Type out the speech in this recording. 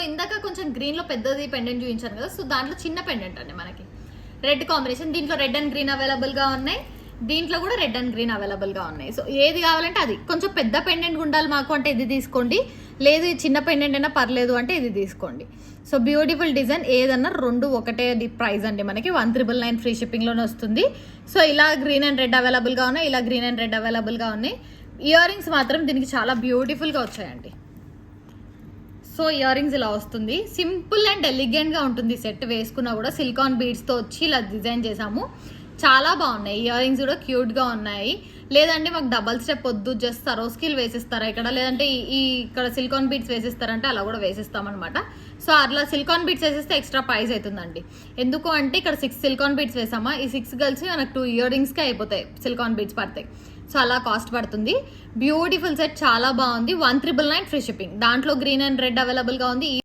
ఇందాక కొంచెం గ్రీన్లో పెద్దది పెండెంట్ చూపించాను కదా, సో దాంట్లో చిన్న పెండెంట్ అండి మనకి రెడ్ కాంబినేషన్. దీంట్లో రెడ్ అండ్ గ్రీన్ అవైలబుల్గా ఉన్నాయి, దీంట్లో కూడా రెడ్ అండ్ గ్రీన్ అవైలబుల్గా ఉన్నాయి. సో ఏది కావాలంటే అది. కొంచెం పెద్ద పెండెంట్ ఉండాలి మాకు అంటే ఇది తీసుకోండి, లేదు చిన్న పెండెంట్ అయినా పర్లేదు అంటే ఇది తీసుకోండి. సో బ్యూటిఫుల్ డిజైన్, ఏదన్నా రెండు ఒకటే ప్రైస్ అండి మనకి 1999 ఫ్రీ షిప్పింగ్లోనే వస్తుంది. సో ఇలా గ్రీన్ అండ్ రెడ్ అవైలబుల్గా ఉన్నాయి, ఇలా గ్రీన్ అండ్ రెడ్ అవైలబుల్గా ఉన్నాయి. ఇయర్ రింగ్స్ మాత్రం దీనికి చాలా బ్యూటిఫుల్గా వచ్చాయండి. సో ఇయర్ రింగ్స్ ఇలా వస్తుంది, సింపుల్ అండ్ ఎలిగెంట్గా ఉంటుంది. సెట్ వేసుకున్నా కూడా సిలికాన్ బీడ్స్తో వచ్చి ఇలా డిజైన్ చేసాము, చాలా బాగున్నాయి. ఇయర్ రింగ్స్ కూడా క్యూట్గా ఉన్నాయి. లేదంటే మాకు డబల్ స్టెప్ వద్దు, జస్ట్ సరోస్కిల్ వేసిస్తారా ఇక్కడ, లేదంటే ఇక్కడ సిలికాన్ బీడ్స్ వేసిస్తారంటే అలా కూడా వేసిస్తామన్నమాట. సో అట్లా సిలికాన్ బీడ్స్ వేసేస్తే ఎక్స్ట్రా ప్రైస్ అవుతుందండి. ఎందుకు అంటే ఇక్కడ 6 సిలికాన్ బీడ్స్ వేసామా, ఈ 6 కలిసి మనకు 2 ఇయర్ రింగ్స్కే అయిపోతాయి, సిలికాన్ బీడ్స్ పడతాయి. సో అలా కాస్ట్ పడుతుంది. బ్యూటిఫుల్ సెట్, చాలా బాగుంది. 1999 ఫ్రీ షిప్పింగ్. దాంట్లో గ్రీన్ అండ్ రెడ్ అవైలబుల్గా ఉంది.